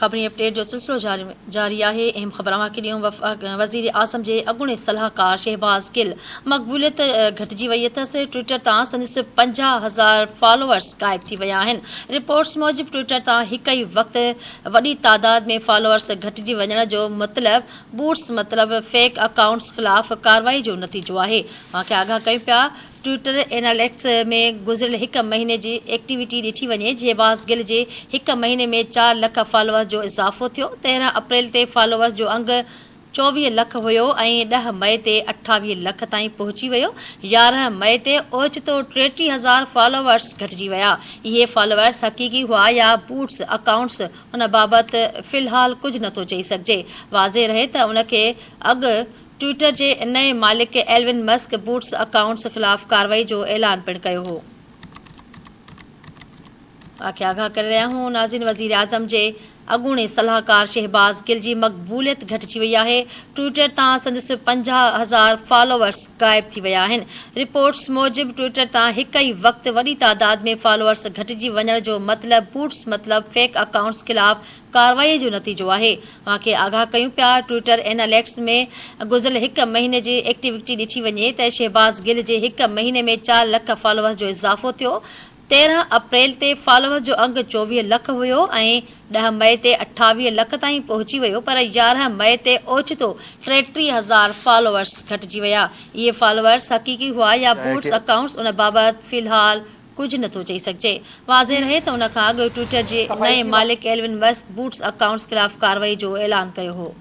खबरी अपडेट जो सिलसिलो जारी है। अहम खबर के ॾियूं। वज़ीर आज़म के अॻूणे सलाहकार शहबाज़ गिल मक़बूलियत घटिजी वई अथसि। ट्विटर तां संदसि 50,000 फॉलोअर्स गायब थी विया आहिनि। रिपोर्ट्स मूजिब ट्विटर तां हिक ई वक़्तु वॾी तादाद में फॉलोअर्स घटिजी वञण जो मतिलबु बूट्स मतिलबु फेक अकाउंट्स ख़िलाफ़ कार्रवाई जो नतीजो आहे। मूंखे आगाह कयूं पिया। ट्विटर एनालिटिक्स में गुज़िरियल हिक महीने जी एक्टिविटी ॾिठी वञे। शहबाज़ गिल जे हिक महीने में 4 लख फॉलोअर्स जो इज़ाफ़ो थियो। 13 अप्रैल ते फॉलोअर्स जो अंगु 24 लख हुयो ऐं 10 मई ते 28 लख ताईं पहुची वियो। 11 मई ते ओचितो 33,000 फॉलोअर्स घटिजी विया। इहे फॉलोअर्स हक़ीक़ी हुआ या बूट्स अकाउंट्स, उन बाबति फ़िलहाल कुझु नथो चई सघिजे। वाज़े रहे त उनखे अॻु ट्विटर जे नए मालिक एल्विन मस्क बूट्स अकाउंट्स ख़िलाफ़ कार्रवाई जो ऐलान पिणु कयो हो। आख़िर आगाह करे रहिया हूं। नाज़रीन, वज़ीर आज़म जे अॻूणे सलाहकार शहबाज़ गिल जी मक़बूलियत घटिजी वई आहे। ट्विटर तां संदसि 50,000 फॉलोअर्स गायब थी विया आहिनि। रिपोर्ट्स मूजिब ट्विटर तां हिक ई वक़्तु वॾी तादाद में फॉलोअर्स घटिजी वञण जो मतिलबु बूट्स मतिलबु फेक अकाउंट्स ख़िलाफ़ कार्रवाई जो नतीजो आहे। मूंखे आगाह कयूं पिया। ट्विटर एनालिटिक्स में गुज़िरियल हिक महीने जी एक्टिविटी ॾिठी वञे त शहबाज़ गिल जे हिक महीने में 4 लख फॉलोअर्स जो इज़ाफ़ो थियो। 13 अप्रैल ते फॉलोअर्स जो अंगु 24 लख हुयो ऐं 10 मई ते 28 लख ताईं पहुची वियो। पर 11 मई ते ओचितो 33,000 फॉलोअर्स घटिजी विया। इहे फॉलोअर्स हक़ीक़ी हुआ या बूट्स अकाउंट्स, उन बाबति फ़िलहाल कुझु नथो चई सघिजे। वाज़े रहे त उन खां अॻु ट्विटर जे नए मालिक एल्विन मस्क बूट्स अकाउंट्स ख़िलाफ़ कार्रवाई जो ऐलान कयो हो।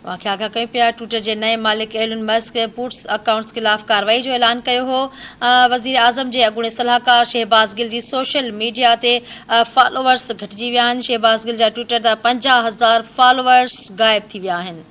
मूंखे आगाह कयूं पिया। ट्विटर जे नए मालिक एलन मस्क बूट्स अकाउंट्स ख़िलाफ़ कार्रवाई जो ऐलान कयो हो। वज़ीर आज़म जे अॻूणे सलाहकार शहबाज़ गिल जी सोशल मीडिया ते फॉलोअर्स घटिजी विया आहिनि। शहबाज़ गिल जा ट्विटर तां 50,000 फॉलोअर्स गायब थी विया आहिनि।